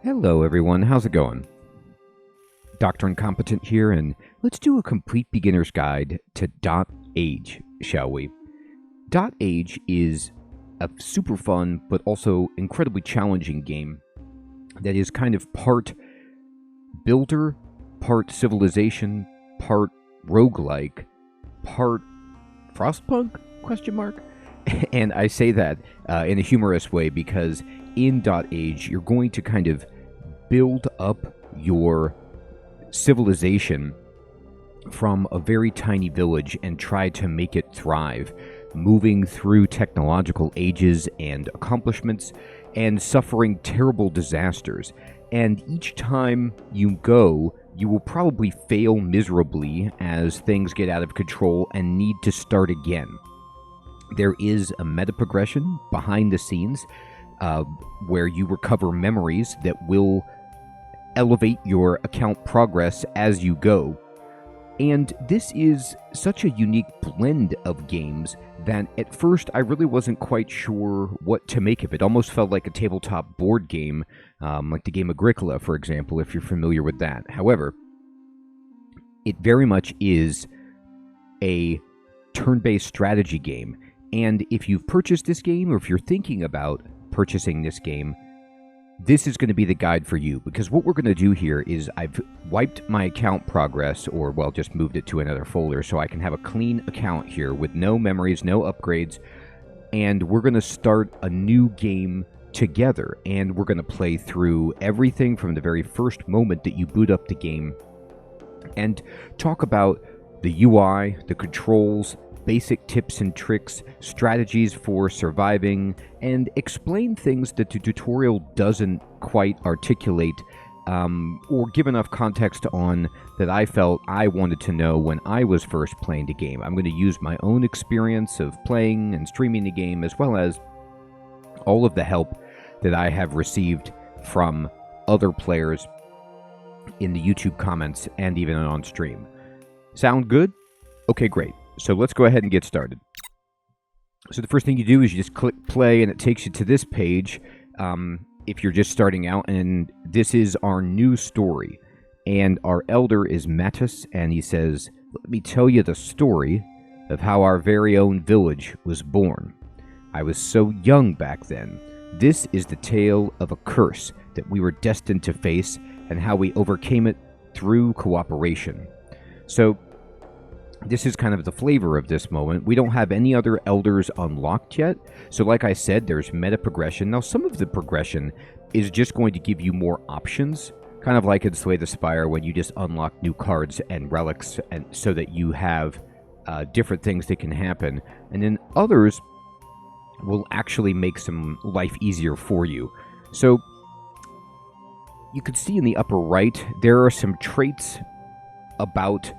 Hello everyone, how's it going? Dr. Incompetent here, and let's do a complete beginner's guide to dotAGE, shall we? dotAGE is a super fun, but also incredibly challenging game that is kind of part builder, part civilization, part roguelike, part frostpunk, question mark? And I say that in a humorous way because in dotAGE, you're going to kind of build up your civilization from a very tiny village and try to make it thrive, moving through technological ages and accomplishments and suffering terrible disasters. And each time you go, you will probably fail miserably as things get out of control and need to start again. There is a meta progression behind the scenes where you recover memories that will elevate your account progress as you go. And this is such a unique blend of games that at first I really wasn't quite sure what to make of it. It almost felt like a tabletop board game, like the game Agricola, for example, if you're familiar with that. However, it very much is a turn-based strategy game. And if you've purchased this game, or if you're thinking about purchasing this game, this is going to be the guide for you, because what we're going to do here is I've wiped my account progress, or, well, just moved it to another folder so I can have a clean account here with no memories, no upgrades, and we're going to start a new game together, and we're going to play through everything from the very first moment that you boot up the game and talk about the UI, the controls, basic tips and tricks, strategies for surviving, and explain things that the tutorial doesn't quite articulate or give enough context on that I felt I wanted to know when I was first playing the game. I'm going to use my own experience of playing and streaming the game, as well as all of the help that I have received from other players in the YouTube comments and even on stream. Sound good? Okay, great. So let's go ahead and get started. So the first thing you do is you just click play, and it takes you to this page if you're just starting out. And this is our new story. And our elder is Mattis, and he says, "Let me tell you the story of how our very own village was born. I was so young back then. This is the tale of a curse that we were destined to face and how we overcame it through cooperation." So this is kind of the flavor of this moment. We don't have any other elders unlocked yet. So like I said, there's meta progression. Now, some of the progression is just going to give you more options, kind of like in Slay the Spire when you just unlock new cards and relics, and so that you have different things that can happen. And then others will actually make some life easier for you. So you can see in the upper right, there are some traits about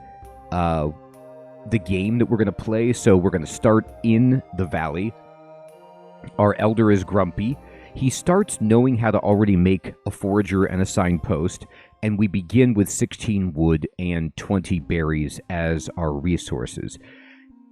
the game that we're going to play. So we're going to start in the valley. Our elder is grumpy. He starts knowing how to already make a forager and a signpost, and we begin with 16 wood and 20 berries as our resources.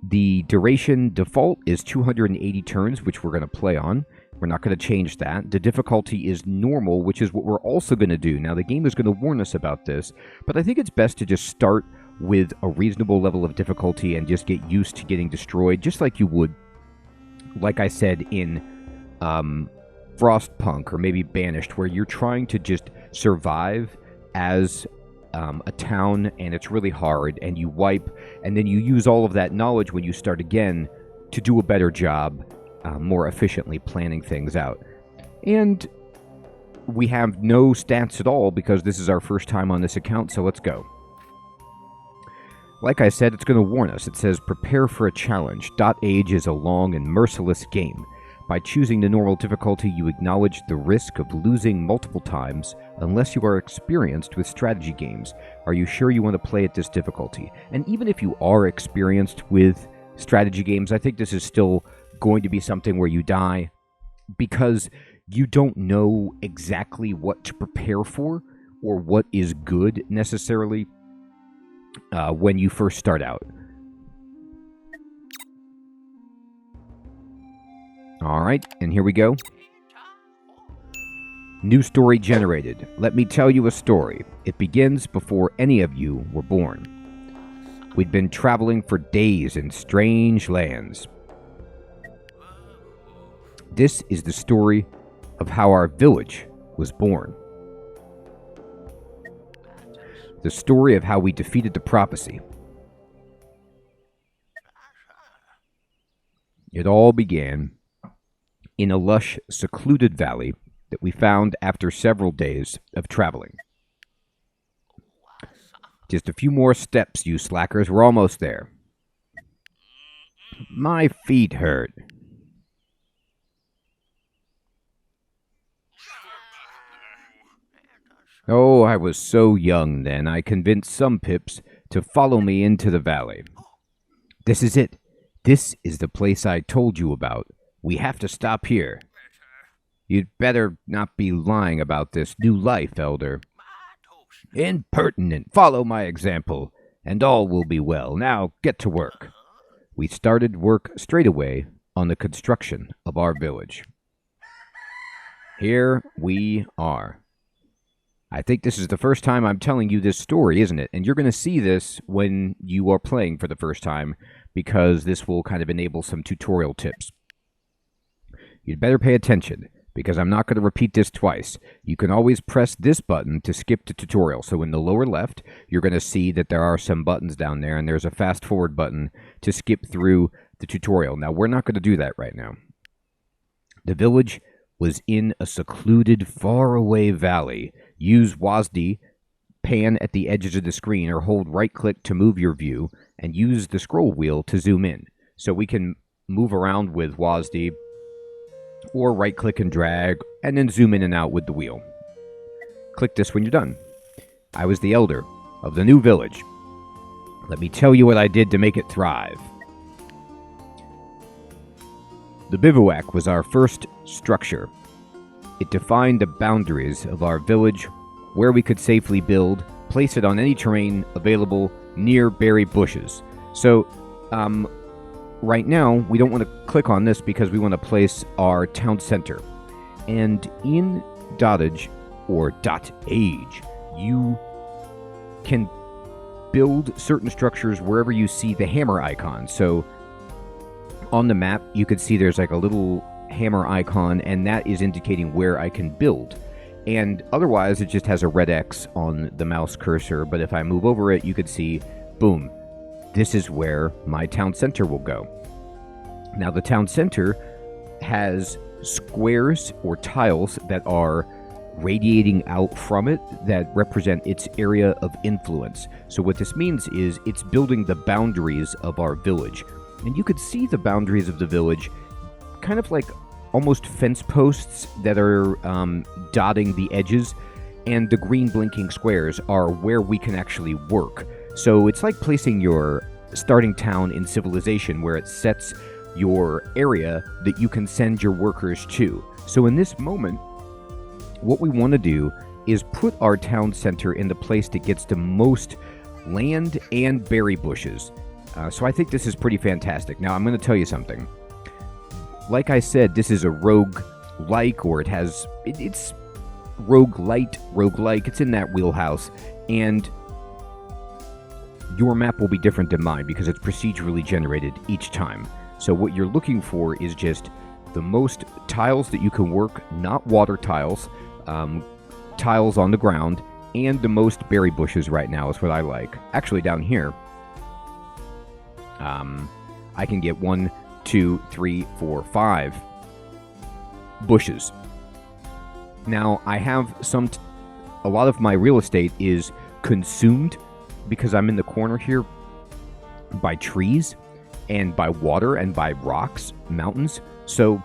The duration default is 280 turns, which we're going to play on. We're not going to change that. The difficulty is normal, which is what we're also going to do. Now, the game is going to warn us about this, but I think it's best to just start with a reasonable level of difficulty and just get used to getting destroyed, just like you would, like I said, in Frostpunk or maybe Banished, where you're trying to just survive as a town, and it's really hard, and you wipe, and then you use all of that knowledge when you start again to do a better job, more efficiently planning things out. And we have no stats at all because this is our first time on this account, so let's go. Like I said, it's going to warn us. It says, "Prepare for a challenge. dotAGE is a long and merciless game. By choosing the normal difficulty, you acknowledge the risk of losing multiple times unless you are experienced with strategy games. Are you sure you want to play at this difficulty?" And even if you are experienced with strategy games, I think this is still going to be something where you die because you don't know exactly what to prepare for or what is good necessarily when you first start out. All right, and here we go. New story generated. Let me tell you a story. It begins before any of you were born. We'd been traveling for days in strange lands. This is the story of how our village was born. The story of how we defeated the prophecy. It all began in a lush, secluded valley that we found after several days of traveling. Just a few more steps, you slackers. We're almost there. My feet hurt. Oh, I was so young then. I convinced some pips to follow me into the valley. This is it. This is the place I told you about. We have to stop here. You'd better not be lying about this new life, Elder. Impertinent. Follow my example, and all will be well. Now, get to work. We started work straight away on the construction of our village. Here we are. I think this is the first time I'm telling you this story, isn't it? And you're going to see this when you are playing for the first time, because this will kind of enable some tutorial tips. You'd better pay attention, because I'm not going to repeat this twice. You can always press this button to skip the tutorial. So in the lower left, you're going to see that there are some buttons down there, and there's a fast forward button to skip through the tutorial. Now, we're not going to do that right now. The village was in a secluded, faraway valley. Use WASD, pan at the edges of the screen, or hold right-click to move your view, and use the scroll wheel to zoom in. So we can move around with WASD, or right-click and drag, and then zoom in and out with the wheel. Click this when you're done. I was the elder of the new village. Let me tell you what I did to make it thrive. The bivouac was our first structure. It defined the boundaries of our village, where we could safely build, place it on any terrain available near berry bushes. So, right now, we don't want to click on this because we want to place our town center. And in dotAGE, or dotAGE, you can build certain structures wherever you see the hammer icon. So, on the map, you can see there's like a little hammer icon, and that is indicating where I can build. And otherwise, it just has a red X on the mouse cursor, but if I move over it, you can see, boom, this is where my town center will go. Now, the town center has squares or tiles that are radiating out from it that represent its area of influence. So what this means is it's building the boundaries of our village. And you could see the boundaries of the village kind of like almost fence posts that are dotting the edges, and the green blinking squares are where we can actually work. So it's like placing your starting town in Civilization, where it sets your area that you can send your workers to. So in this moment, what we want to do is put our town center in the place that gets the most land and berry bushes. So I think this is pretty fantastic. Now, I'm going to tell you something. Like I said, this is a roguelike, or it's roguelite, it's in that wheelhouse, and your map will be different than mine because it's procedurally generated each time. So what you're looking for is just the most tiles that you can work, not water tiles, tiles on the ground, and the most berry bushes right now is what I like. Actually, down here, I can get 1, 2, 3, 4, 5 bushes. Now, I have a lot of my real estate is consumed because I'm in the corner here by trees and by water and by rocks, mountains. So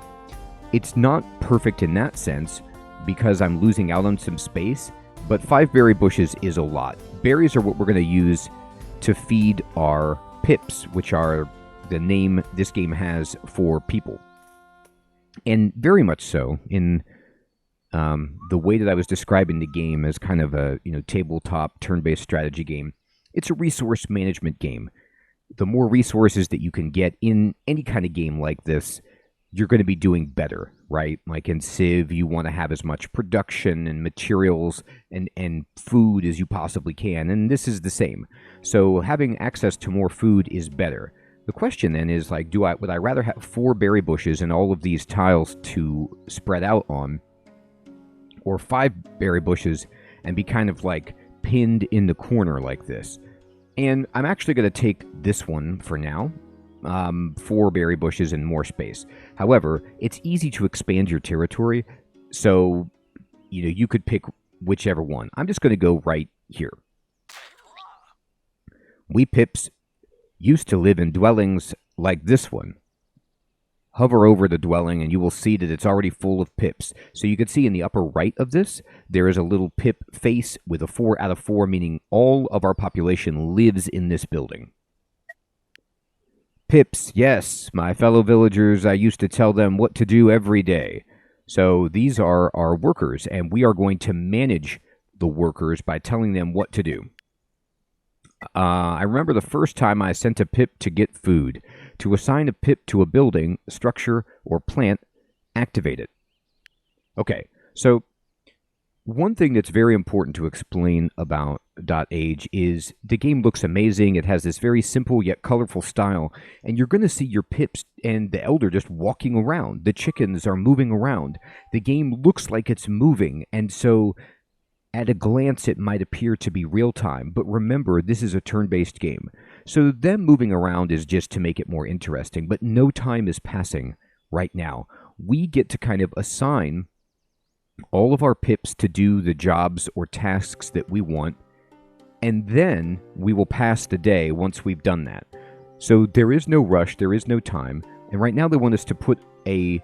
it's not perfect in that sense because I'm losing out on some space, but 5 berry bushes is a lot. Berries are what we're going to use to feed our pips, which are the name this game has for people. And very much so in the way that I was describing the game as kind of a tabletop turn-based strategy game. It's a resource management game. The more resources that you can get in any kind of game like this, you're going to be doing better, right? Like in Civ, you want to have as much production and materials and food as you possibly can, and this is the same. So having access to more food is better. The question then is like, would I rather have 4 berry bushes and all of these tiles to spread out on, or 5 berry bushes and be kind of like pinned in the corner like this? And I'm actually going to take this one for now. 4 berry bushes and more space. However, it's easy to expand your territory, so you could pick whichever one. I'm just going to go right here. We pips used to live in dwellings like this one. Hover over the dwelling and you will see that it's already full of pips. So you can see in the upper right of this, there is a little pip face with a 4 out of 4, meaning all of our population lives in this building. Pips, yes, my fellow villagers, I used to tell them what to do every day. So these are our workers, and we are going to manage the workers by telling them what to do. I remember the first time I sent a pip to get food. To assign a pip to a building, structure, or plant, activate it. Okay, so one thing that's very important to explain about dotAGE is the game looks amazing. It has this very simple yet colorful style, and you're going to see your pips and the elder just walking around. The chickens are moving around. The game looks like it's moving, and so at a glance it might appear to be real time, but remember, this is a turn-based game. So them moving around is just to make it more interesting, but no time is passing right now. We get to kind of assign all of our pips to do the jobs or tasks that we want, and then we will pass the day once we've done that. So there is no rush, there is no time, and right now they want us to put a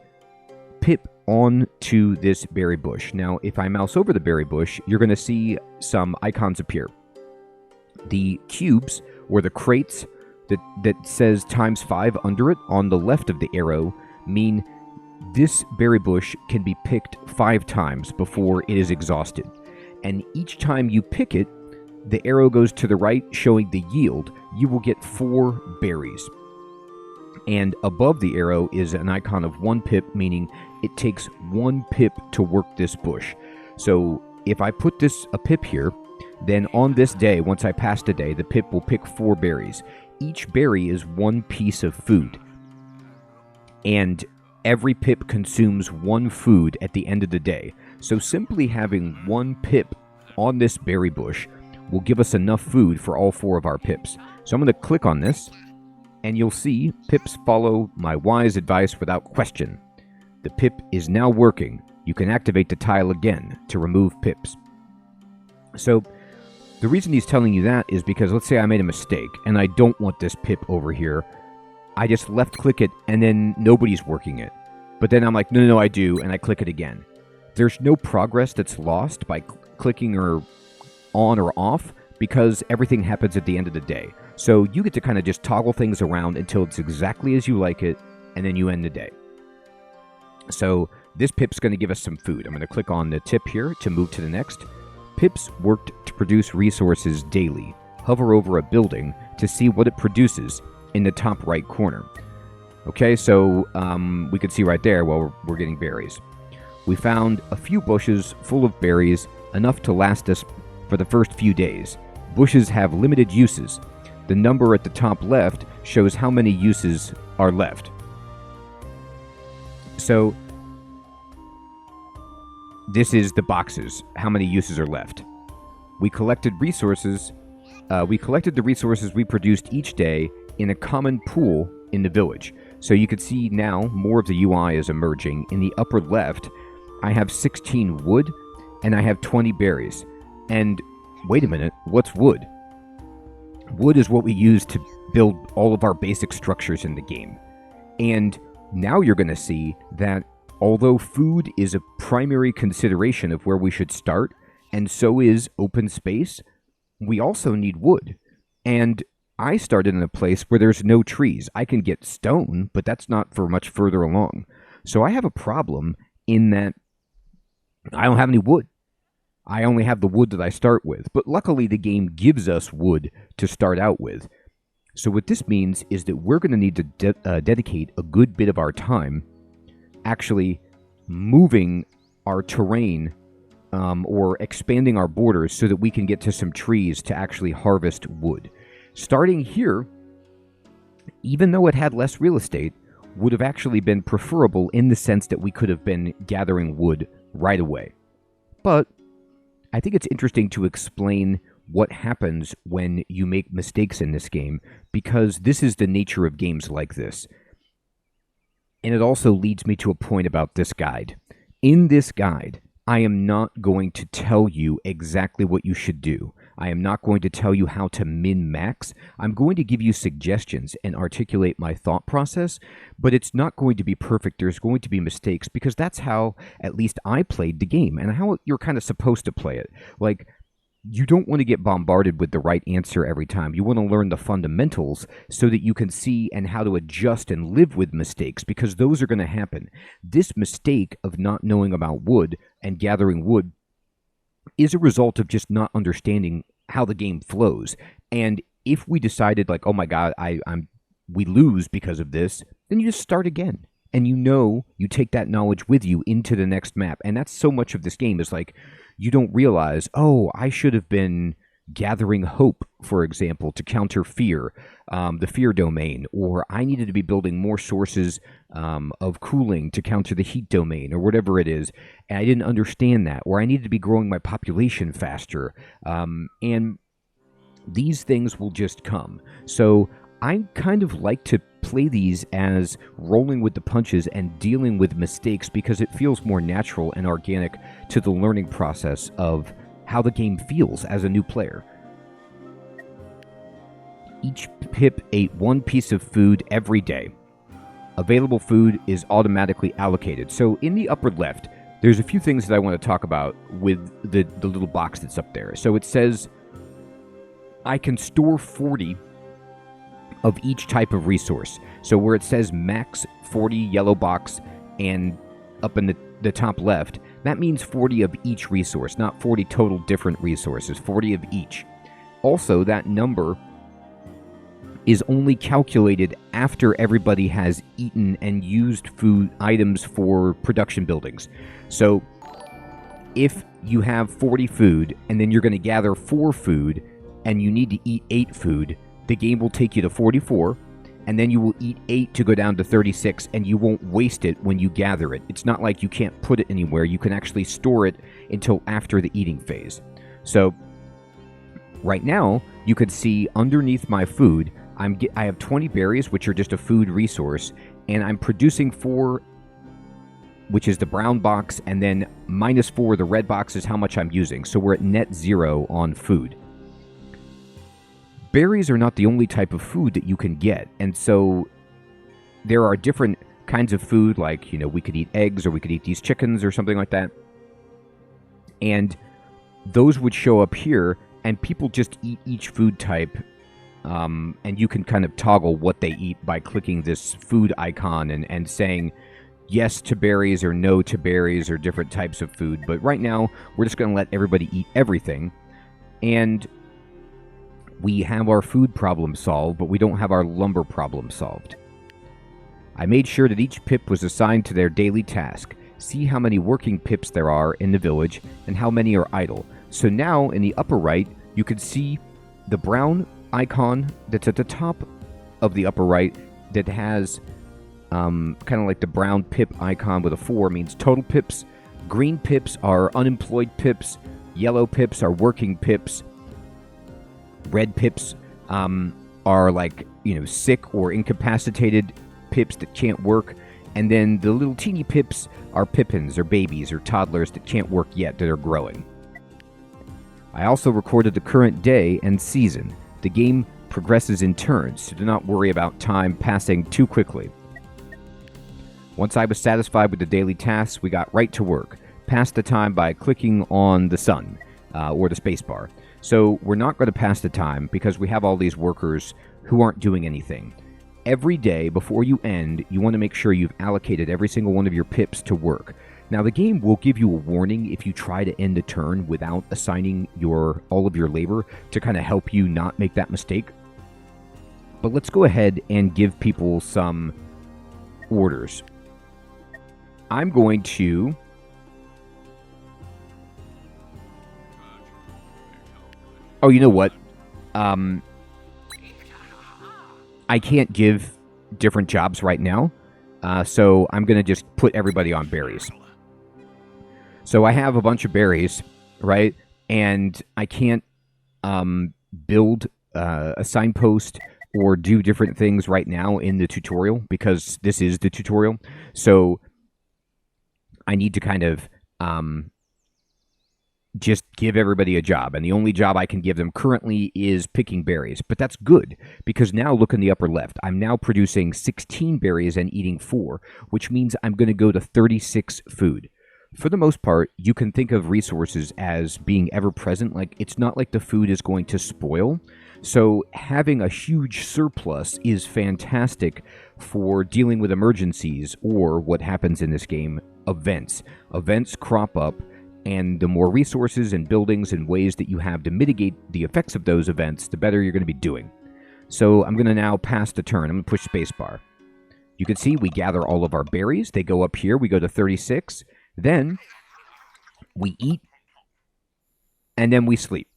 pip onto this berry bush. Now, if I mouse over the berry bush, you're going to see some icons appear. The cubes, or the crates, that says ×5 under it on the left of the arrow mean this berry bush can be picked 5 times before it is exhausted. And each time you pick it, the arrow goes to the right, showing the yield. You will get 4 berries. And above the arrow is an icon of 1 pip, meaning it takes 1 pip to work this bush. So if I put a pip here, then on this day, once I pass the day, the pip will pick 4 berries. Each berry is 1 piece of food. And every pip consumes 1 food at the end of the day. So simply having 1 pip on this berry bush will give us enough food for all 4 of our pips. So I'm going to click on this, and you'll see pips follow my wise advice without question. The pip is now working. You can activate the tile again to remove pips. So the reason he's telling you that is because let's say I made a mistake and I don't want this pip over here. I just left click it and then nobody's working it. But then I'm like, no, I do, and I click it again. There's no progress that's lost by clicking or on or off because everything happens at the end of the day. So you get to kind of just toggle things around until it's exactly as you like it, and then you end the day. So this pip's going to give us some food. I'm going to click on the tip here to move to the next. Pips worked to produce resources daily. Hover over a building to see what it produces in the top right corner. Okay, so we can see right there, well, we're getting berries. We found a few bushes full of berries, enough to last us for the first few days. Bushes have limited uses. The number at the top left shows how many uses are left. So this is the boxes, how many uses are left. We collected the resources we produced each day in a common pool in the village. So you can see now more of the UI is emerging. In the upper left, I have 16 wood and I have 20 berries. And wait a minute, what's wood? Wood is what we use to build all of our basic structures in the game. And now you're going to see that although food is a primary consideration of where we should start, and so is open space, we also need wood. And I started in a place where there's no trees. I can get stone, but that's not for much further along. So I have a problem in that I don't have any wood. I only have the wood that I start with, but luckily the game gives us wood to start out with. So what this means is that we're going to need to dedicate a good bit of our time actually moving our terrain or expanding our borders so that we can get to some trees to actually harvest wood. Starting here, even though it had less real estate, would have actually been preferable in the sense that we could have been gathering wood right away. But I think it's interesting to explain what happens when you make mistakes in this game, because this is the nature of games like this. And it also leads me to a point about this guide. In this guide, I am not going to tell you exactly what you should do. I am not going to tell you how to min-max. I'm going to give you suggestions and articulate my thought process, but it's not going to be perfect. There's going to be mistakes, because that's how at least I played the game and how you're kind of supposed to play it. Like, you don't want to get bombarded with the right answer every time. You want to learn the fundamentals so that you can see and how to adjust and live with mistakes, because those are going to happen. This mistake of not knowing about wood and gathering wood is a result of just not understanding how the game flows. And if we decided like, oh my God, we lose because of this, then you just start again. And you take that knowledge with you into the next map. And that's so much of this game is like, you don't realize, oh, I should have been gathering hope, for example, to counter fear, the fear domain, or I needed to be building more sources of cooling to counter the heat domain, or whatever it is, and I didn't understand that, or I needed to be growing my population faster, and these things will just come. So I kind of like to play these as rolling with the punches and dealing with mistakes, because it feels more natural and organic to the learning process of how the game feels as a new player. Each pip ate one piece of food every day. Available food is automatically allocated. So in the upper left, there's a few things that I want to talk about with the little box that's up there. So it says, I can store 40 of each type of resource. So where it says max 40 yellow box, and up in the top left, that means 40 of each resource, not 40 total different resources, 40 of each. Also, that number is only calculated after everybody has eaten and used food items for production buildings. So if you have 40 food and then you're going to gather 4 food and you need to eat 8 food, the game will take you to 44, and then you will eat 8 to go down to 36, and you won't waste it when you gather it. It's not like you can't put it anywhere. You can actually store it until after the eating phase. So right now, you could see underneath my food, I have 20 berries, which are just a food resource, and I'm producing 4, which is the brown box, and then -4, the red box, is how much I'm using. So we're at net 0 on food. Berries are not the only type of food that you can get, and so there are different kinds of food, like, we could eat eggs, or we could eat these chickens or something like that, and those would show up here, and people just eat each food type, and you can kind of toggle what they eat by clicking this food icon and saying yes to berries or no to berries or different types of food. But right now, we're just going to let everybody eat everything, and we have our food problem solved, but we don't have our lumber problem solved. I made sure that each pip was assigned to their daily task. See how many working pips there are in the village and how many are idle. So now in the upper right, you can see the brown icon that's at the top of the upper right that has kind of like the brown pip icon with a 4 means total pips. Green pips are unemployed pips. Yellow pips are working pips. Red pips are like, sick or incapacitated pips that can't work. And then the little teeny pips are pippins or babies or toddlers that can't work yet, that are growing. I also recorded the current day and season. The game progresses in turns, so do not worry about time passing too quickly. Once I was satisfied with the daily tasks, we got right to work. Passed the time by clicking on the sun or the spacebar. So we're not going to pass the time because we have all these workers who aren't doing anything. Every day before you end, you want to make sure you've allocated every single one of your pips to work. Now the game will give you a warning if you try to end a turn without assigning all of your labor to kind of help you not make that mistake. But let's go ahead and give people some orders. I'm going to... Oh, you know what? I can't give different jobs right now, so I'm going to just put everybody on berries. So I have a bunch of berries, right? And I can't build a signpost or do different things right now in the tutorial because this is the tutorial. So I need to kind of just give everybody a job. And the only job I can give them currently is picking berries. But that's good because now look in the upper left. I'm now producing 16 berries and eating 4, which means I'm going to go to 36 food. For the most part, you can think of resources as being ever present. Like, it's not like the food is going to spoil. So having a huge surplus is fantastic for dealing with emergencies or what happens in this game, events. Events crop up, and the more resources and buildings and ways that you have to mitigate the effects of those events, the better you're going to be doing. So I'm going to now pass the turn. I'm going to push spacebar. You can see we gather all of our berries. They go up here. We go to 36. Then we eat, and then we sleep.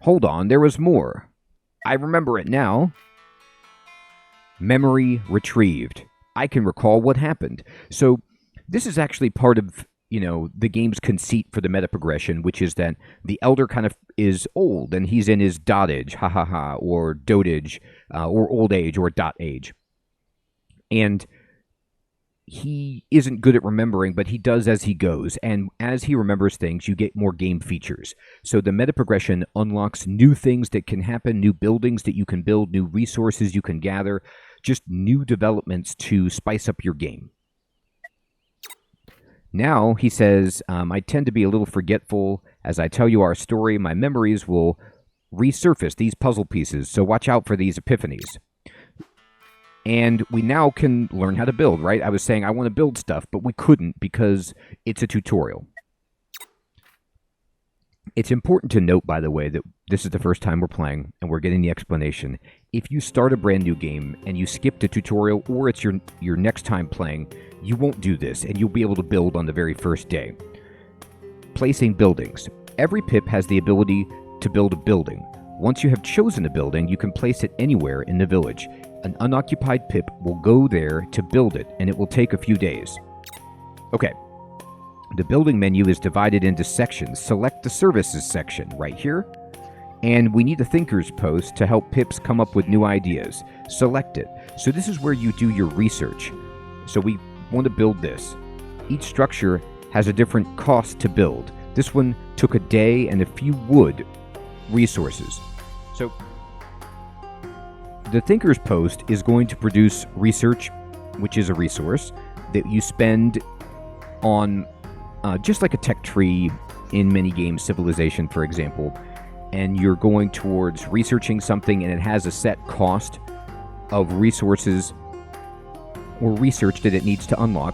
Hold on, there was more. I remember it now. Memory retrieved. I can recall what happened. So this is actually part of, the game's conceit for the meta progression, which is that the elder kind of is old and he's in his dotAGE, or dotAGE, or old age, or dotAGE. And he isn't good at remembering, but he does as he goes. And as he remembers things, you get more game features. So the meta progression unlocks new things that can happen, new buildings that you can build, new resources you can gather, just new developments to spice up your game. Now, he says, I tend to be a little forgetful. As I tell you our story, my memories will resurface these puzzle pieces, so watch out for these epiphanies. And we now can learn how to build, right? I was saying I want to build stuff, but we couldn't because it's a tutorial. It's important to note, by the way, that this is the first time we're playing and we're getting the explanation. If you start a brand new game and you skip the tutorial or it's your next time playing, you won't do this and you'll be able to build on the very first day. Placing buildings. Every pip has the ability to build a building. Once you have chosen a building, you can place it anywhere in the village. An unoccupied pip will go there to build it, and it will take a few days. Okay. The building menu is divided into sections. Select the services section right here. And we need a thinker's post to help pips come up with new ideas. Select it. So this is where you do your research. So we want to build this. Each structure has a different cost to build. This one took a day and a few wood resources. So the thinker's post is going to produce research, which is a resource that you spend on just like a tech tree in many games, Civilization, for example, and you're going towards researching something and it has a set cost of resources or research that it needs to unlock.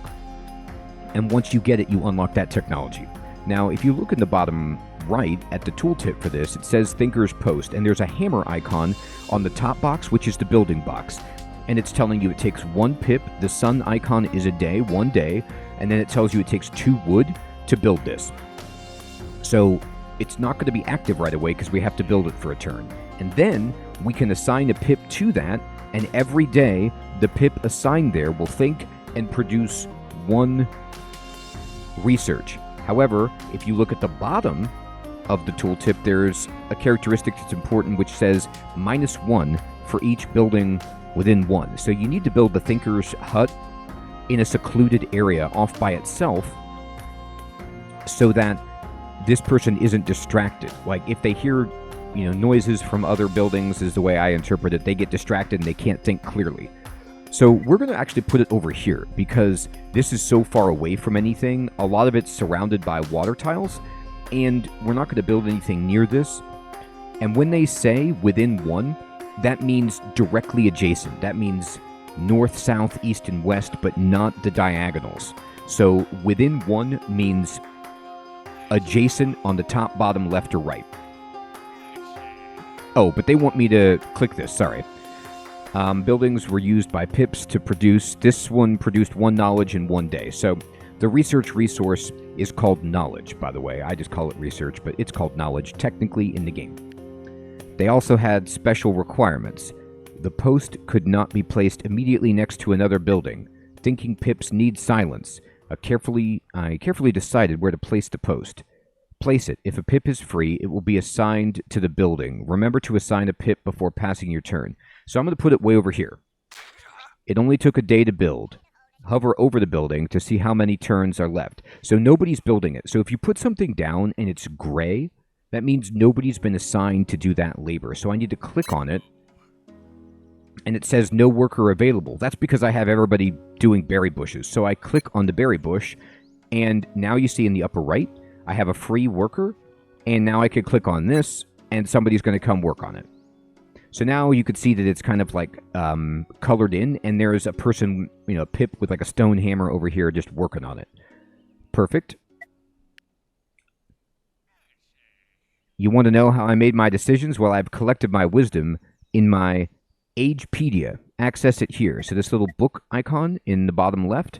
And once you get it, you unlock that technology. Now, if you look in the bottom right at the tooltip for this, it says Thinker's Post, and there's a hammer icon on the top box, which is the building box. And it's telling you it takes 1 pip, the sun icon is a day, 1 day, and then it tells you it takes 2 wood to build this. So it's not going to be active right away because we have to build it for a turn. And then we can assign a pip to that, and every day the pip assigned there will think and produce 1 research. However, if you look at the bottom of the tooltip, there's a characteristic that's important which says -1 for each building within 1. So you need to build the Thinker's Hut in a secluded area off by itself so that this person isn't distracted. Like if they hear, noises from other buildings is the way I interpret it, they get distracted and they can't think clearly. So we're going to actually put it over here because this is so far away from anything. A lot of it's surrounded by water tiles, and we're not going to build anything near this. And when they say within 1, that means directly adjacent. That means north, south, east, and west, but not the diagonals. So within 1 means adjacent on the top, bottom, left, or right. Oh, but they want me to click this, sorry. Buildings were used by pips to produce. This one produced 1 knowledge in 1 day. So the research resource is called knowledge, by the way. I just call it research, but it's called knowledge technically in the game. They also had special requirements. The post could not be placed immediately next to another building. Thinking pips need silence. I carefully decided where to place the post. Place it. If a pip is free, it will be assigned to the building. Remember to assign a pip before passing your turn. So I'm going to put it way over here. It only took a day to build. Hover over the building to see how many turns are left. So nobody's building it. So if you put something down and it's gray, that means nobody's been assigned to do that labor. So I need to click on it. And it says no worker available. That's because I have everybody doing berry bushes. So I click on the berry bush. And now you see in the upper right, I have a free worker. And now I could click on this and somebody's going to come work on it. So now you could see that it's kind of like colored in, and there's a person, a pip with like a stone hammer over here just working on it. Perfect. You want to know how I made my decisions? Well, I've collected my wisdom in my Agepedia. Access it here. So this little book icon in the bottom left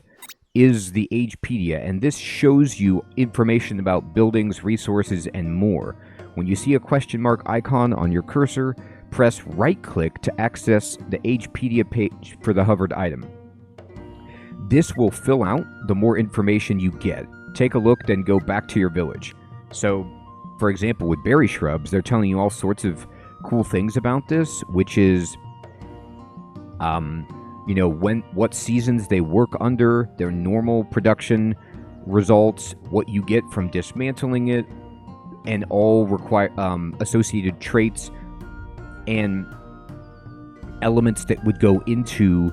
is the Agepedia, and this shows you information about buildings, resources, and more. When you see a question mark icon on your cursor, press right-click to access the Agepedia page for the hovered item. This will fill out the more information you get. Take a look, then go back to your village. So, for example, with berry shrubs, they're telling you all sorts of cool things about this, which is, what seasons they work under, their normal production results, what you get from dismantling it, and all associated traits and elements that would go into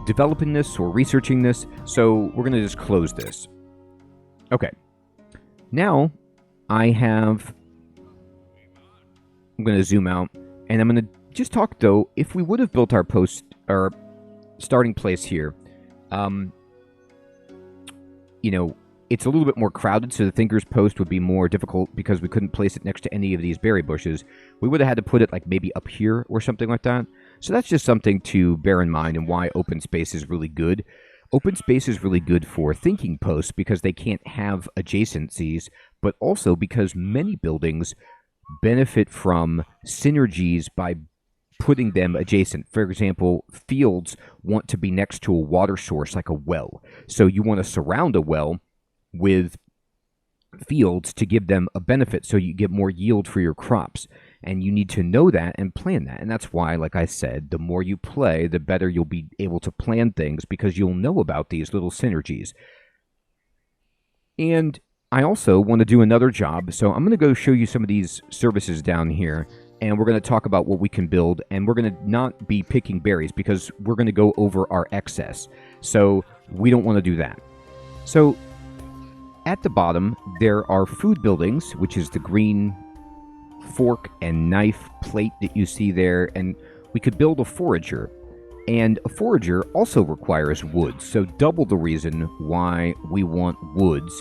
developing this or researching this. So we're going to just close this. Okay. Now I'm going to zoom out, and I'm going to just talk, though, if we would have built our starting place here, it's a little bit more crowded, so the thinker's post would be more difficult because we couldn't place it next to any of these berry bushes. We would have had to put it like maybe up here or something like that. So that's just something to bear in mind and why open space is really good. Open space is really good for thinking posts because they can't have adjacencies, but also because many buildings benefit from synergies by putting them adjacent. For example, fields want to be next to a water source like a well. So you want to surround a well with fields to give them a benefit so you get more yield for your crops. And you need to know that and plan that. And that's why, like I said, the more you play, the better you'll be able to plan things because you'll know about these little synergies. And I also want to do another job. So I'm going to go show you some of these services down here. And we're going to talk about what we can build. And we're going to not be picking berries because we're going to go over our excess. So we don't want to do that. So at the bottom, there are food buildings, which is the green fork and knife plate that you see there. And we could build a forager. And a forager also requires wood. So double the reason why we want woods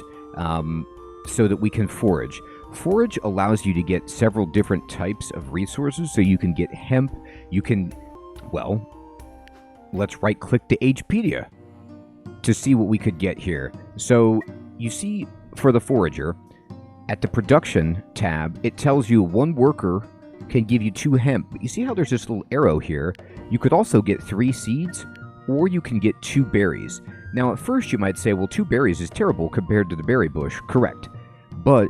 so that we can forage. Forage allows you to get several different types of resources. So you can get hemp. You can, let's right-click the Agepedia to see what we could get here. So you see for the forager, at the production tab, it tells you 1 worker can give you 2 hemp. But you see how there's this little arrow here? You could also get 3 seeds, or you can get 2 berries. Now, at first you might say, well, 2 berries is terrible compared to the berry bush. Correct. But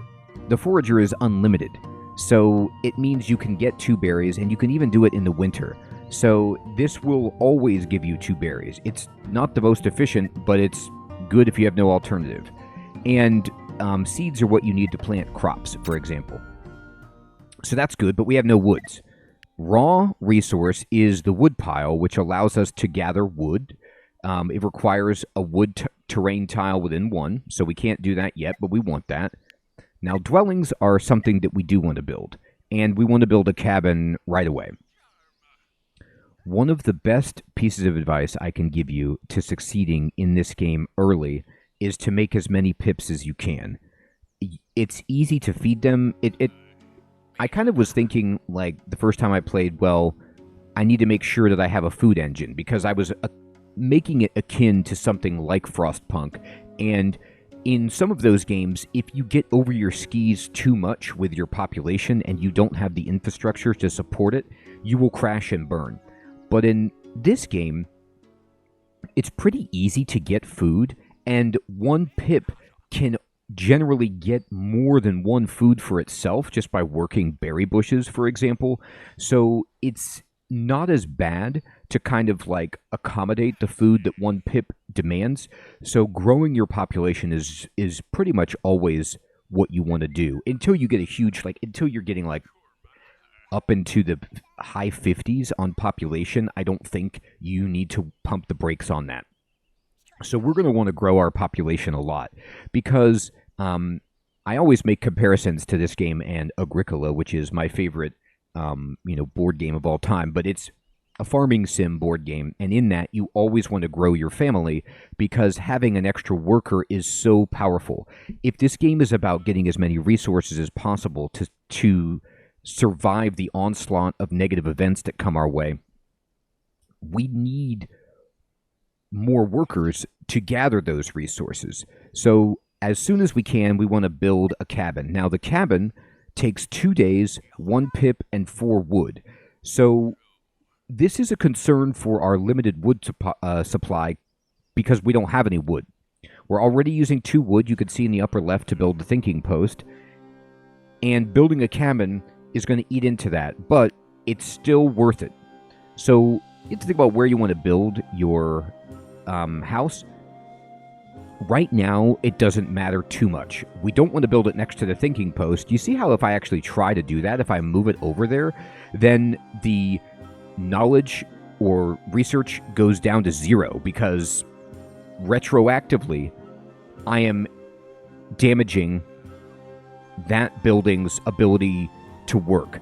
the forager is unlimited. So it means you can get 2 berries, and you can even do it in the winter. So this will always give you 2 berries. It's not the most efficient, but it's good if you have no alternative. And seeds are what you need to plant crops, for example. So that's good, but we have no woods. Raw resource is the wood pile, which allows us to gather wood. It requires a wood terrain tile within 1, so we can't do that yet, but we want that. Now, dwellings are something that we do want to build, and we want to build a cabin right away. One of the best pieces of advice I can give you to succeeding in this game early is to make as many pips as you can. It's easy to feed them. I kind of was thinking, like, the first time I played, I need to make sure that I have a food engine, because I was making it akin to something like Frostpunk. And in some of those games, if you get over your skis too much with your population and you don't have the infrastructure to support it, you will crash and burn. But in this game, it's pretty easy to get food, and one pip can generally get more than one food for itself just by working berry bushes, for example. So it's not as bad to kind of like accommodate the food that one pip demands. So growing your population is pretty much always what you want to do until you get a huge, like, until you're getting like up into the high 50s on population. I don't think you need to pump the brakes on that. So we're going to want to grow our population a lot, because I always make comparisons to this game and Agricola, which is my favorite board game of all time. But it's a farming sim board game, and in that you always want to grow your family, because having an extra worker is so powerful. If this game is about getting as many resources as possible to survive the onslaught of negative events that come our way, we need more workers to gather those resources. So as soon as we can, we want to build a cabin. Now, the cabin takes 2 days, 1 pip, and 4 wood. So this is a concern for our limited wood supply, because we don't have any wood. We're already using 2 wood, you can see in the upper left, to build the thinking post. And building a cabin is going to eat into that, but it's still worth it. So you have to think about where you want to build your house. Right now, it doesn't matter too much. We don't want to build it next to the thinking post. You see how if I actually try to do that, if I move it over there, then the knowledge or research goes down to 0, because retroactively, I am damaging that building's ability to work.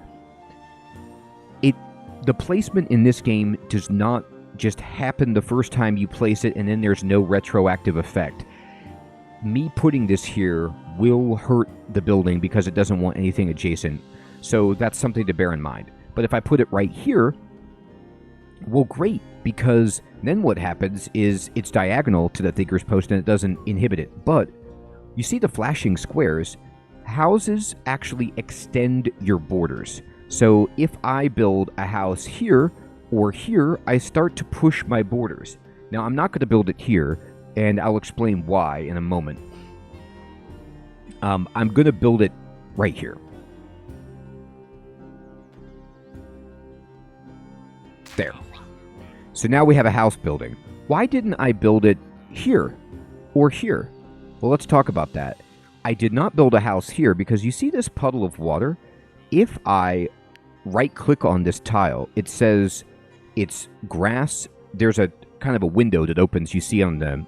The placement in this game does not just happen the first time you place it and then there's no retroactive effect. Me putting this here will hurt the building because it doesn't want anything adjacent. So that's something to bear in mind. But if I put it right here, well, great, because then what happens is it's diagonal to the thinker's post and it doesn't inhibit it. But you see the flashing squares? Houses actually extend your borders. So if I build a house here or here, I start to push my borders. Now, I'm not going to build it here, and I'll explain why in a moment. I'm going to build it right here. There. So now we have a house building. Why didn't I build it here or here? Well, let's talk about that. I did not build a house here because you see this puddle of water? If I right-click on this tile, it says it's grass. There's a kind of a window that opens, you see on the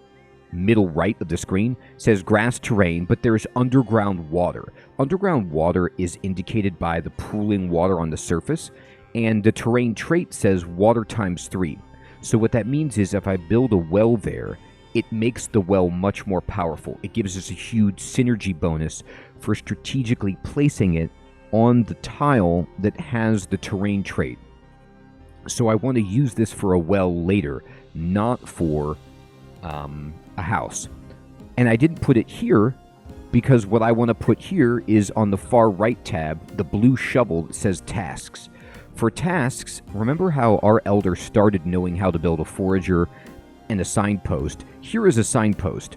middle right of the screen. It says grass terrain, but there's underground water. Underground water is indicated by the pooling water on the surface, and the terrain trait says water times 3. So what that means is if I build a well there, it makes the well much more powerful. It gives us a huge synergy bonus for strategically placing it on the tile that has the terrain trait. So I want to use this for a well later, not for a house. And I didn't put it here because what I want to put here is on the far right tab, the blue shovel that says tasks. For tasks, remember how our elder started knowing how to build a forager and a signpost? Here is a signpost.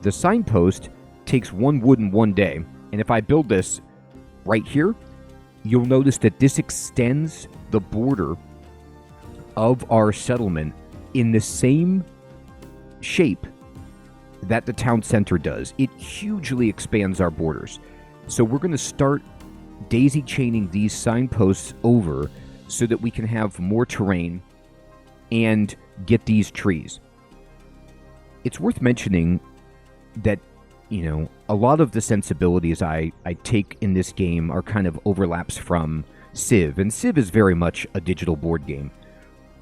The signpost takes 1 wood in 1 day, and if I build this right here, you'll notice that this extends the border of our settlement in the same shape that the town center does. It hugely expands our borders. So we're going to start daisy chaining these signposts over so that we can have more terrain and get these trees. It's worth mentioning that, you know, a lot of the sensibilities I take in this game are kind of overlaps from Civ, and Civ is very much a digital board game.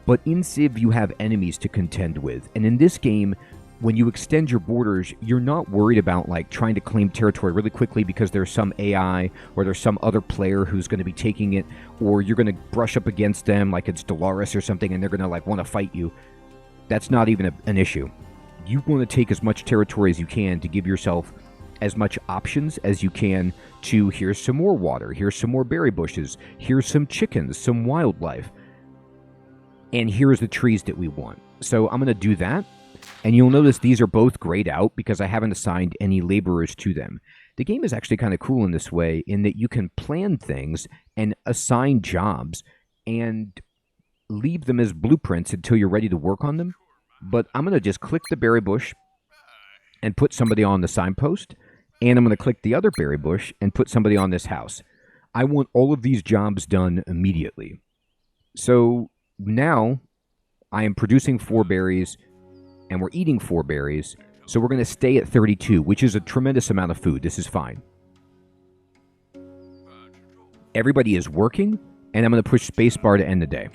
But in Civ, you have enemies to contend with, and in this game, when you extend your borders, you're not worried about like trying to claim territory really quickly because there's some AI or there's some other player who's going to be taking it, or you're going to brush up against them like it's Dolores or something and they're going to like want to fight you. That's not even an issue. You want to take as much territory as you can to give yourself as much options as you can to here's some more water, here's some more berry bushes, here's some chickens, some wildlife, and here's the trees that we want. So I'm going to do that. And you'll notice these are both grayed out because I haven't assigned any laborers to them. The game is actually kind of cool in this way in that you can plan things and assign jobs and leave them as blueprints until you're ready to work on them. But I'm going to just click the berry bush and put somebody on the signpost. And I'm going to click the other berry bush and put somebody on this house. I want all of these jobs done immediately. So now I am producing 4 berries. And we're eating 4 berries, so we're going to stay at 32, which is a tremendous amount of food. This is fine. Everybody is working, and I'm going to push spacebar to end the day.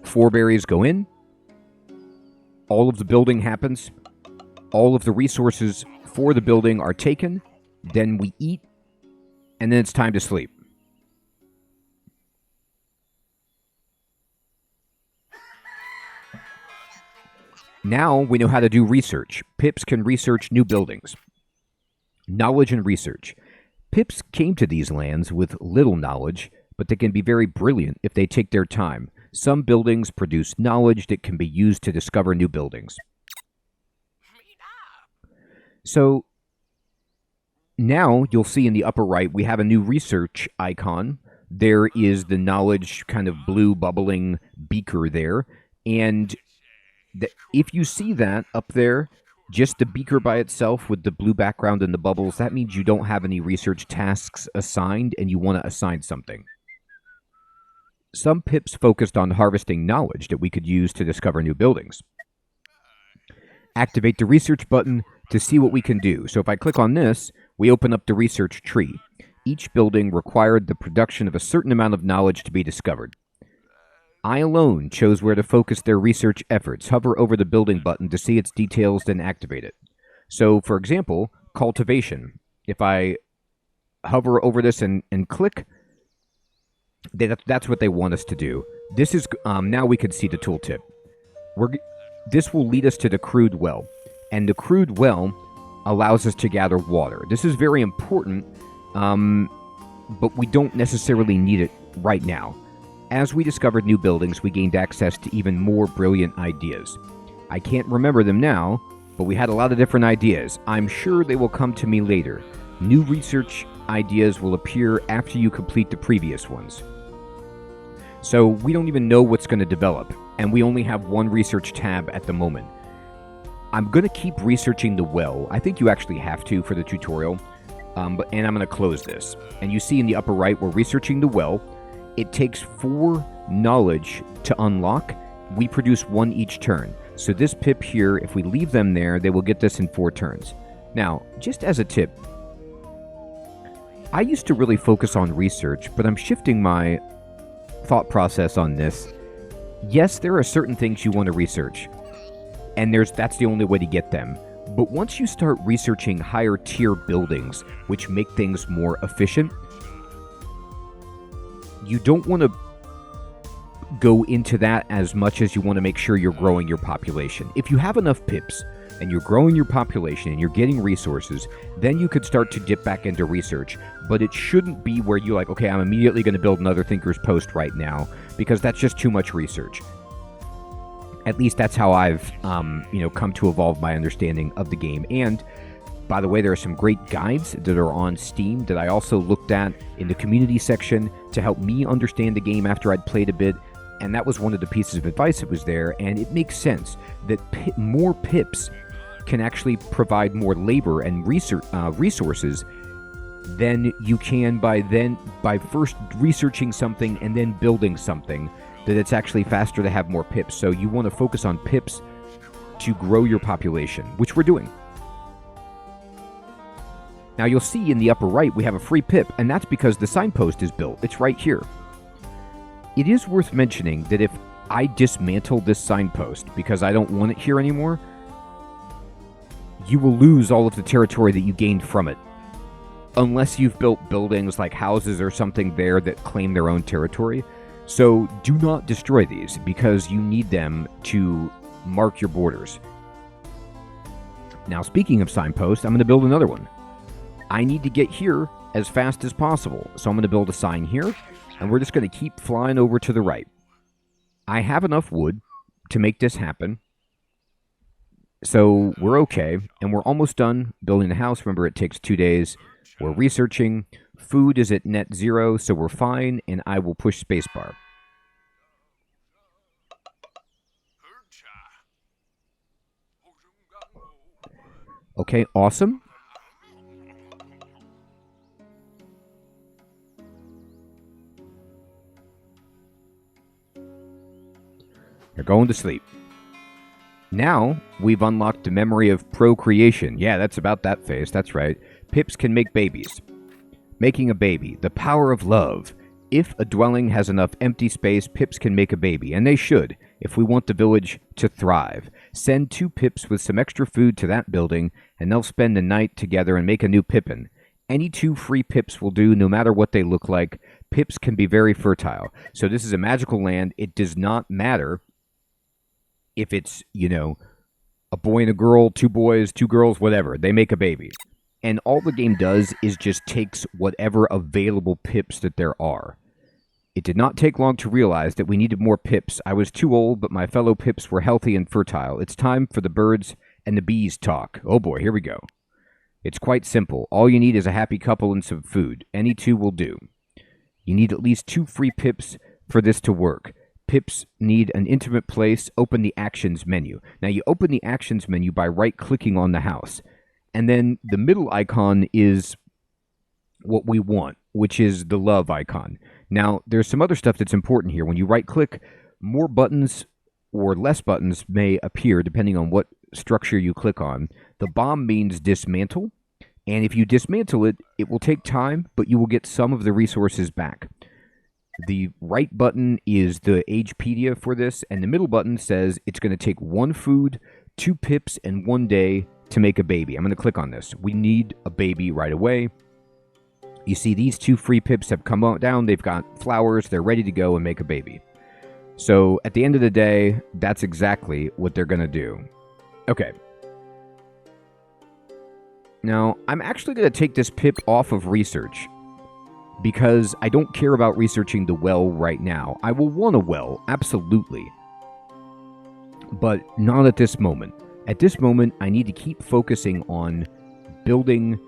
4 berries go in. All of the building happens. All of the resources for the building are taken. Then we eat, and then it's time to sleep. Now we know how to do research. Pips can research new buildings. Knowledge and research. Pips came to these lands with little knowledge, but they can be very brilliant if they take their time. Some buildings produce knowledge that can be used to discover new buildings. So now you'll see in the upper right, we have a new research icon. There is the knowledge kind of blue bubbling beaker there. And if you see that up there, just the beaker by itself with the blue background and the bubbles, that means you don't have any research tasks assigned and you want to assign something. Some pips focused on harvesting knowledge that we could use to discover new buildings. Activate the research button to see what we can do. So if I click on this, we open up the research tree. Each building required the production of a certain amount of knowledge to be discovered. I alone chose where to focus their research efforts. Hover over the building button to see its details, then activate it. So, for example, cultivation. If I hover over this and click, that's what they want us to do. This is now we can see the tooltip. This will lead us to the crude well, and the crude well allows us to gather water. This is very important, but we don't necessarily need it right now. As we discovered new buildings, we gained access to even more brilliant ideas. I can't remember them now, but we had a lot of different ideas. I'm sure they will come to me later. New research ideas will appear after you complete the previous ones. So we don't even know what's going to develop, and we only have one research tab at the moment. I'm going to keep researching the well. I think you actually have to for the tutorial, and I'm going to close this. And you see in the upper right, we're researching the well. It takes 4 knowledge to unlock. We produce 1 each turn. So this pip here, if we leave them there, they will get this in 4 turns. Now, just as a tip, I used to really focus on research, but I'm shifting my thought process on this. Yes, there are certain things you want to research, and that's the only way to get them. But once you start researching higher tier buildings, which make things more efficient, you don't want to go into that as much as you want to make sure you're growing your population. If you have enough pips and you're growing your population and you're getting resources, then you could start to dip back into research. But it shouldn't be where you're like, okay, I'm immediately going to build another Thinker's Post right now, because that's just too much research. At least that's how I've come to evolve my understanding of the game. And by the way, there are some great guides that are on Steam that I also looked at in the community section to help me understand the game after I'd played a bit. And that was one of the pieces of advice that was there. And it makes sense that more pips can actually provide more labor and resources than you can by first researching something and then building something, that it's actually faster to have more pips. So you want to focus on pips to grow your population, which we're doing. Now you'll see in the upper right we have a free pip, and that's because the signpost is built. It's right here. It is worth mentioning that if I dismantle this signpost because I don't want it here anymore, you will lose all of the territory that you gained from it. Unless you've built buildings like houses or something there that claim their own territory. So do not destroy these because you need them to mark your borders. Now, speaking of signposts, I'm going to build another one. I need to get here as fast as possible. So I'm going to build a sign here, and we're just going to keep flying over to the right. I have enough wood to make this happen. So we're okay, and we're almost done building the house. Remember, it takes 2 days. We're researching. Food is at net 0, so we're fine, and I will push spacebar. Okay, awesome. They're going to sleep. Now, we've unlocked the memory of procreation. Yeah, that's about that phase. That's right. Pips can make babies. Making a baby. The power of love. If a dwelling has enough empty space, pips can make a baby. And they should, if we want the village to thrive. Send 2 pips with some extra food to that building, and they'll spend the night together and make a new pippin. Any 2 free pips will do, no matter what they look like. Pips can be very fertile. So this is a magical land. It does not matter if it's, a boy and a girl, 2 boys, 2 girls, whatever. They make a baby. And all the game does is just takes whatever available pips that there are. It did not take long to realize that we needed more pips. I was too old, but my fellow pips were healthy and fertile. It's time for the birds and the bees talk. Oh boy, here we go. It's quite simple. All you need is a happy couple and some food. Any 2 will do. You need at least 2 free pips for this to work. Pips need an intimate place. Open the actions menu. Now you open the actions menu by right-clicking on the house. And then the middle icon is what we want, which is the love icon. Now, there's some other stuff that's important here. When you right-click, more buttons or less buttons may appear depending on what structure you click on. The bomb means dismantle, and if you dismantle it, it will take time, but you will get some of the resources back. The right button is the Agepedia for this, and the middle button says it's going to take 1 food, 2 pips, and 1 day to make a baby. I'm going to click on this. We need a baby right away. You see these 2 free pips have come out down. They've got flowers. They're ready to go and make a baby. So at the end of the day, that's exactly what they're going to do. Okay. Now, I'm actually going to take this pip off of research because I don't care about researching the well right now. I will want a well, absolutely. But not at this moment. At this moment, I need to keep focusing on building,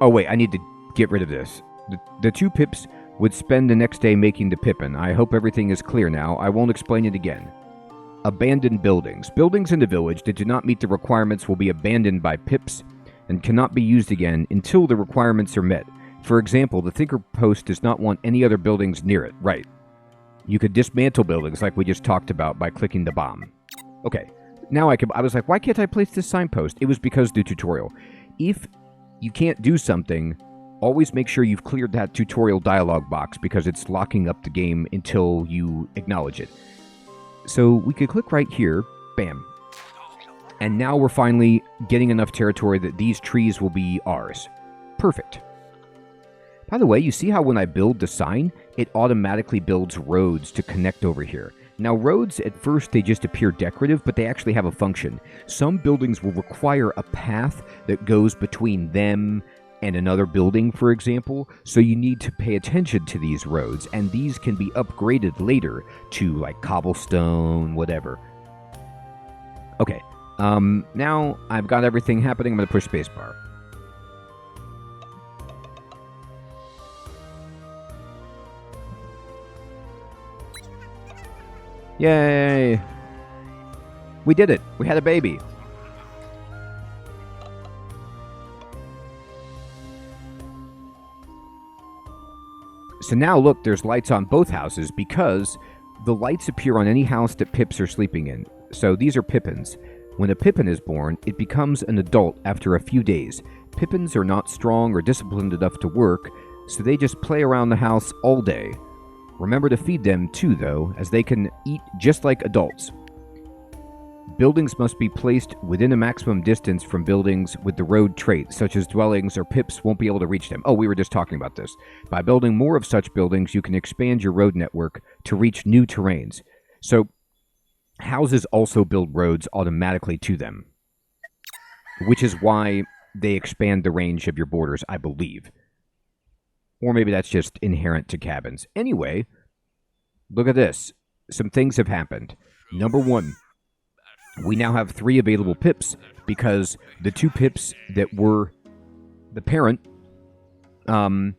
oh wait, I need to get rid of this. The 2 pips would spend the next day making the pippin. I hope everything is clear now. I won't explain it again. Abandoned buildings. Buildings in the village that do not meet the requirements will be abandoned by pips and cannot be used again until the requirements are met. For example, the thinker post does not want any other buildings near it. Right. You could dismantle buildings like we just talked about by clicking the bomb. Okay. Now I was like, why can't I place this signpost? It was because of the tutorial. If you can't do something, always make sure you've cleared that tutorial dialog box because it's locking up the game until you acknowledge it. So we could click right here. Bam. And now we're finally getting enough territory that these trees will be ours. Perfect. By the way, you see how when I build the sign, it automatically builds roads to connect over here. Now, roads, at first, they just appear decorative, but they actually have a function. Some buildings will require a path that goes between them and another building, for example, so you need to pay attention to these roads, and these can be upgraded later to, like, cobblestone, whatever. Okay, now I've got everything happening. I'm going to push spacebar. Yay! We did it! We had a baby! So now look, there's lights on both houses because the lights appear on any house that pips are sleeping in. So these are pippins. When a pippin is born, it becomes an adult after a few days. Pippins are not strong or disciplined enough to work, so they just play around the house all day. Remember to feed them too, though, as they can eat just like adults. Buildings must be placed within a maximum distance from buildings with the road trait, such as dwellings, or pips won't be able to reach them. Oh, we were just talking about this. By building more of such buildings, you can expand your road network to reach new terrains. So, houses also build roads automatically to them, which is why they expand the range of your borders, I believe. Or maybe that's just inherent to cabins. Anyway, look at this. Some things have happened. Number one, we now have 3 available pips because the 2 pips that were the parent are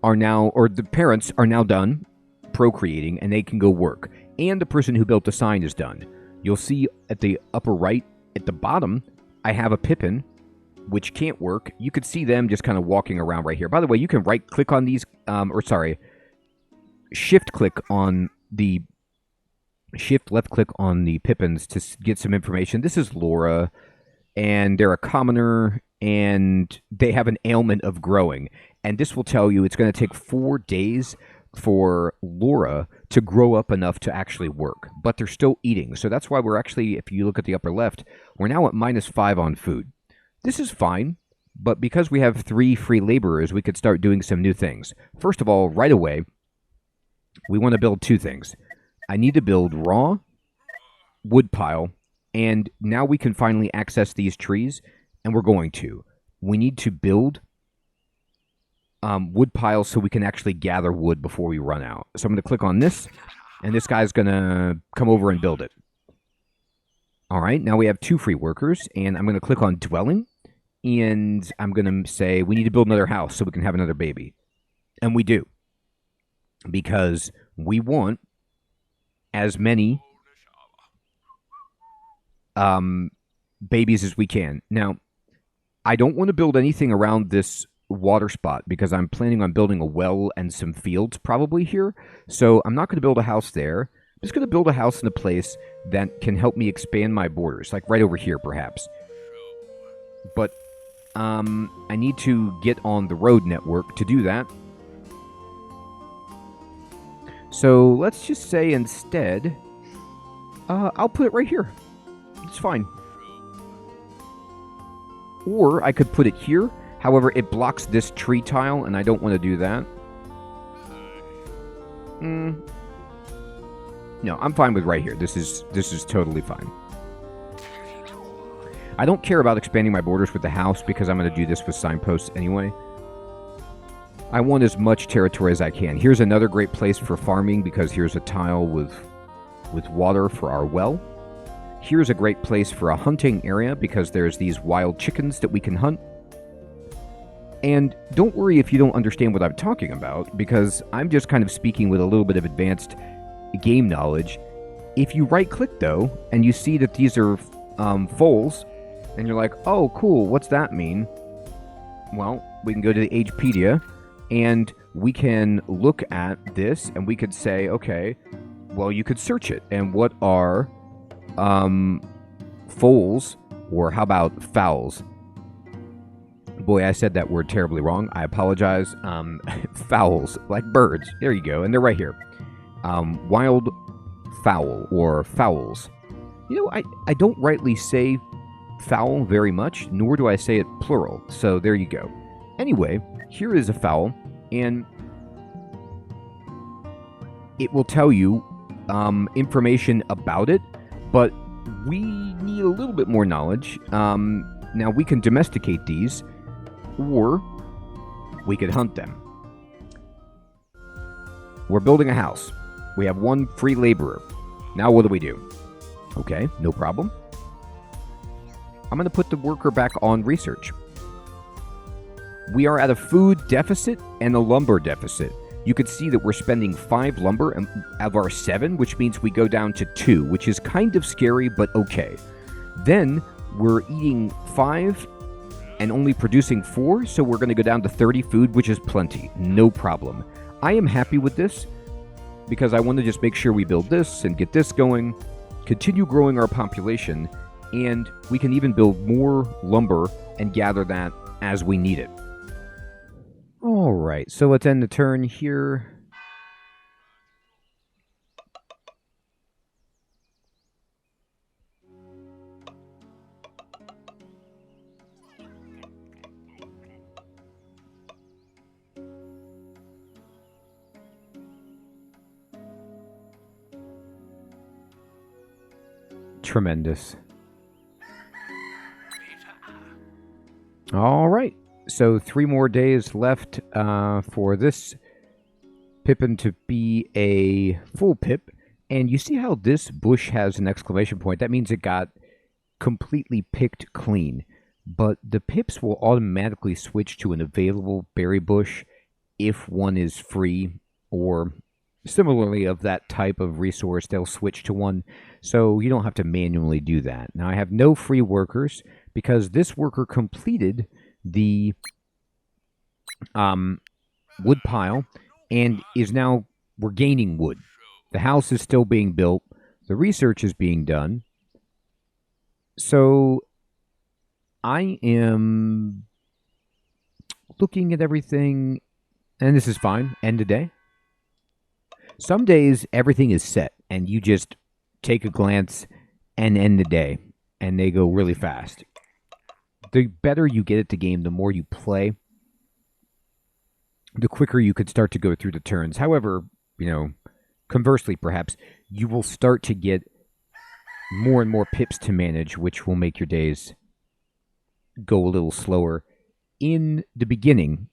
now, or the parents are now done procreating and they can go work. And the person who built the sign is done. You'll see at the upper right, at the bottom, I have a pippin, which can't work. You could see them just kind of walking around right here. By the way, you can right-click on these, shift-click on the, shift-left-click on the pippins to get some information. This is Laura, and they're a commoner, and they have an ailment of growing. And this will tell you it's going to take 4 days for Laura to grow up enough to actually work. But they're still eating. So that's why we're actually, if you look at the upper left, we're now at -5 on food. This is fine, but because we have 3 free laborers, we could start doing some new things. First of all, right away, we want to build 2 things. I need to build raw wood pile, and now we can finally access these trees, and we're going to. We need to build wood piles so we can actually gather wood before we run out. So I'm going to click on this, and this guy's going to come over and build it. All right, now we have 2 free workers, and I'm going to click on dwelling, and I'm going to say we need to build another house so we can have another baby. And we do, because we want as many babies as we can. Now, I don't want to build anything around this water spot because I'm planning on building a well and some fields probably here. So I'm not going to build a house there. I'm just going to build a house in a place that can help me expand my borders, like right over here perhaps. But I need to get on the road network to do that. So let's just say instead, I'll put it right here. It's fine. Or I could put it here. However, it blocks this tree tile, and I don't want to do that. No, I'm fine with right here. This is totally fine. I don't care about expanding my borders with the house because I'm going to do this with signposts anyway. I want as much territory as I can. Here's another great place for farming because here's a tile with water for our well. Here's a great place for a hunting area because there's these wild chickens that we can hunt. And don't worry if you don't understand what I'm talking about, because I'm just kind of speaking with a little bit of advanced game knowledge. If you right-click, though, and you see that these are foals, and you're like, oh, cool, what's that mean? Well, we can go to the Agepedia, and we can look at this, and we could say, okay, well, you could search it. And what are foals, or how about fowls? Boy, I said that word terribly wrong. I apologize. Fowls, like birds. There you go. And they're right here. Wild fowl, or fowls. You know, I don't rightly say fowl very much, nor do I say it plural. So there you go. Anyway, here is a fowl, and it will tell you information about it, but we need a little bit more knowledge. Now, we can domesticate these, or we could hunt them. We're building a house. We have 1 free laborer. Now what do? Okay, no problem. I'm going to put the worker back on research. We are at a food deficit and a lumber deficit. You could see that we're spending 5 lumber out of our 7, which means we go down to 2, which is kind of scary, but okay. Then we're eating 5 and only producing 4, so we're going to go down to 30 food, which is plenty. No problem. I am happy with this because I want to just make sure we build this and get this going, continue growing our population, and we can even build more lumber and gather that as we need it. All right, so let's end the turn here. Tremendous. All right. So 3 more days left for this Pippin to be a full pip. And you see how this bush has an exclamation point. That means it got completely picked clean. But the pips will automatically switch to an available berry bush if one is free, or similarly of that type of resource, they'll switch to one. So you don't have to manually do that. Now I have no free workers because this worker completed the wood pile and is now, we're gaining wood. The house is still being built. The research is being done. So I am looking at everything, and this is fine. End of day. Some days everything is set and you just take a glance and end the day, and they go really fast. The better you get at the game, the more you play, the quicker you could start to go through the turns. However, conversely perhaps, you will start to get more and more pips to manage, which will make your days go a little slower. In the beginning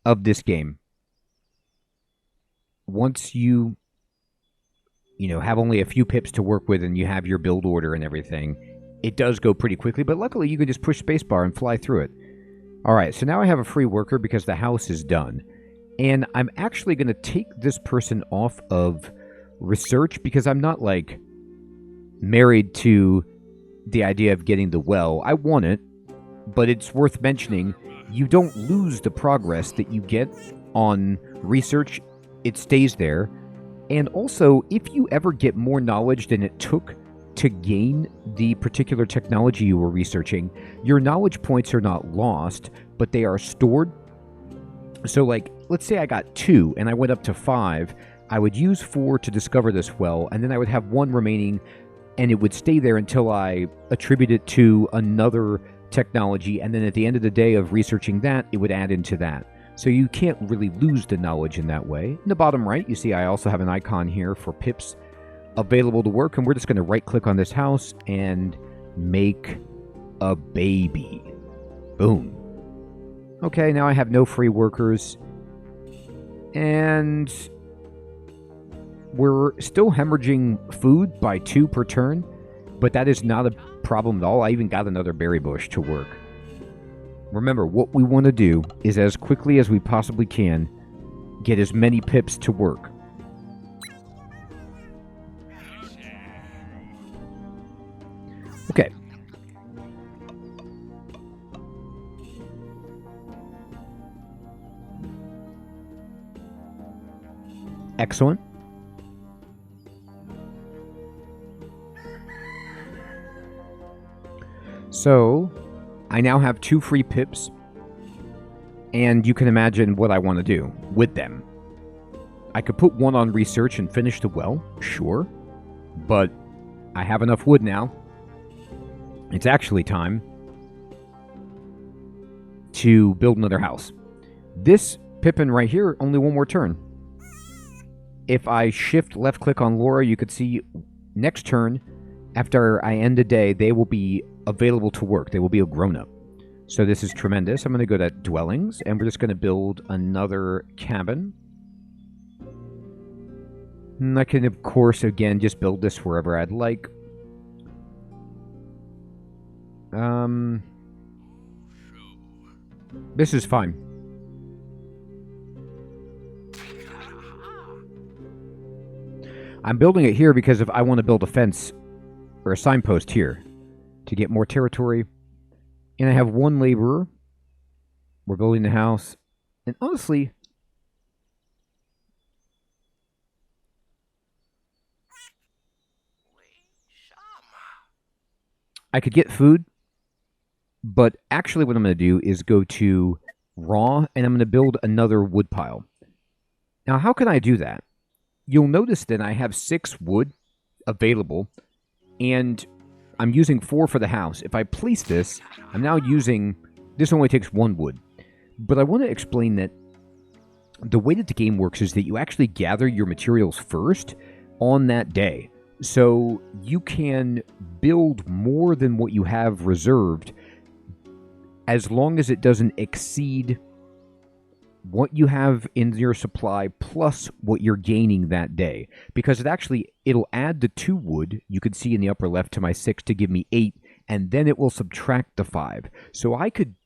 of this game, once you have only a few pips to work with and you have your build order and everything, it does go pretty quickly, but luckily you can just push spacebar and fly through it. All right, so now I have a free worker because the house is done. And I'm actually going to take this person off of research because I'm not, married to the idea of getting the well. I want it, but it's worth mentioning, you don't lose the progress that you get on research. It stays there. And also, if you ever get more knowledge than it took to gain the particular technology you were researching, your knowledge points are not lost, but they are stored. So, let's say I got 2 and I went up to 5. I would use 4 to discover this well, and then I would have 1 remaining, and it would stay there until I attribute it to another technology, and then at the end of the day of researching that, it would add into that. So you can't really lose the knowledge in that way. In the bottom right, you see I also have an icon here for pips available to work, and we're just going to right-click on this house and make a baby. Boom. Okay, now I have no free workers, and we're still hemorrhaging food by 2 per turn, but that is not a problem at all. I even got another berry bush to work. Remember, what we want to do is, as quickly as we possibly can, get as many pips to work. Okay. Excellent. So, I now have 2 free pips, and you can imagine what I want to do with them. I could put 1 on research and finish the well, sure, but I have enough wood now. It's actually time to build another house. This Pippin right here, only 1 more turn. If I shift left click on Laura, you could see next turn, after I end the day, they will be available to work. They will be a grown-up. So this is tremendous. I'm going to go to dwellings, and we're just going to build another cabin. And I can, of course, again, just build this wherever I'd like. This is fine. I'm building it here because if I want to build a fence or a signpost here to get more territory. And I have 1 laborer. We're building the house. And honestly, I could get food, but actually what I'm going to do is go to raw, and I'm going to build another wood pile. Now, how can I do that? You'll notice that I have 6 wood available, and I'm using 4 for the house. If I place this, I'm now using... This only takes 1 wood. But I want to explain that the way that the game works is that you actually gather your materials first on that day. So you can build more than what you have reserved as long as it doesn't exceed what you have in your supply plus what you're gaining that day. Because it'll add the 2 wood, you can see in the upper left, to my 6 to give me 8, and then it will subtract the 5. So I could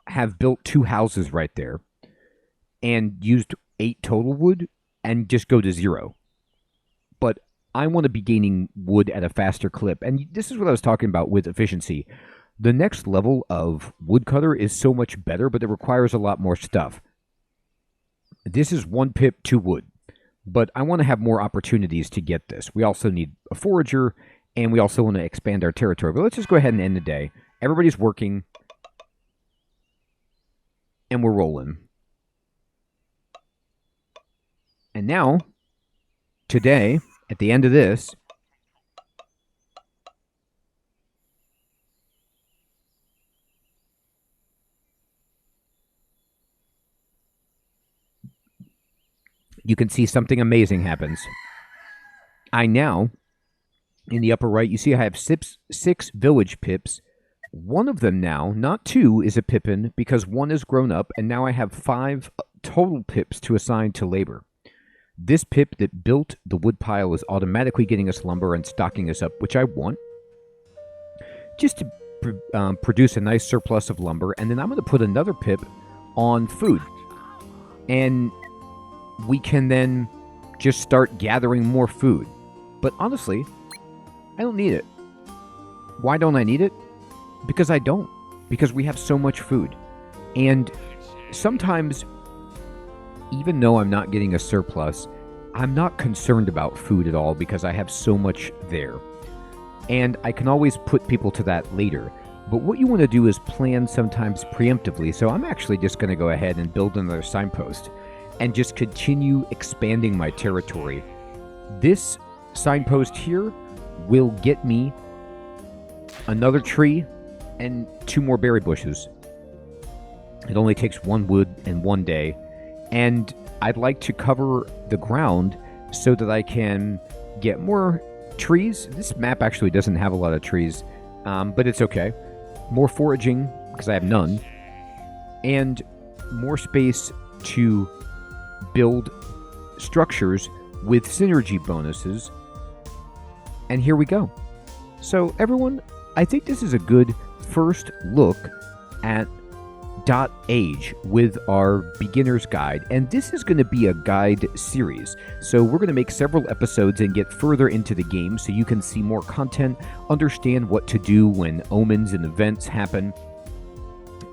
have built 2 houses right there and used 8 total wood and just go to 0. But I want to be gaining wood at a faster clip. And this is what I was talking about with efficiency. The next level of woodcutter is so much better, but it requires a lot more stuff. This is 1 pip, 2 wood. But I want to have more opportunities to get this. We also need a forager, and we also want to expand our territory. But let's just go ahead and end the day. Everybody's working. And we're rolling. And now, today, at the end of this, you can see something amazing happens. I now, in the upper right, you see I have 6 village pips. One of them now, not 2, is a pippin because 1 is grown up, and now I have 5 total pips to assign to labor. This pip that built the wood pile is automatically getting us lumber and stocking us up, which I want, just to produce a nice surplus of lumber. And then I'm going to put another pip on food. And we can then just start gathering more food. But honestly, I don't need it. Why don't I need it? Because I don't. Because we have so much food. And sometimes, even though I'm not getting a surplus, I'm not concerned about food at all because I have so much there. And I can always put people to that later. But what you want to do is plan sometimes preemptively. So I'm actually just going to go ahead and build another signpost and just continue expanding my territory. This signpost here will get me another tree and 2 more berry bushes. It only takes 1 wood and 1 day. And I'd like to cover the ground so that I can get more trees. This map actually doesn't have a lot of trees, but it's okay. More foraging, because I have none. And more space to build structures with synergy bonuses. And here we go. So everyone, I think this is a good first look at dotAGE with our beginner's guide, and this is going to be a guide series, so we're going to make several episodes and get further into the game so you can see more content, understand what to do when omens and events happen,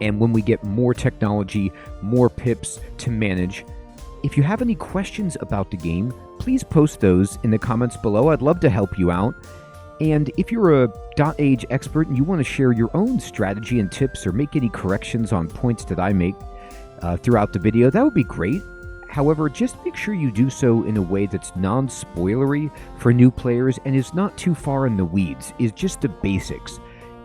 and when we get more technology, more pips to manage. If you have any questions about the game, please post those in the comments below. I'd love to help you out. And if you're a dotAGE expert and you want to share your own strategy and tips or make any corrections on points that I make throughout the video, that would be great. However, just make sure you do so in a way that's non-spoilery for new players and is not too far in the weeds, is just the basics.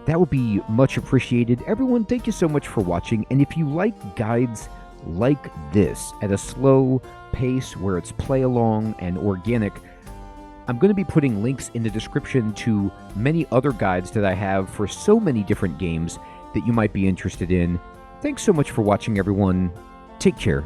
That would be much appreciated. Everyone, thank you so much for watching. And if you like guides like this at a slow pace where it's play along and organic, I'm going to be putting links in the description to many other guides that I have for so many different games that you might be interested in. Thanks so much for watching, everyone. Take care.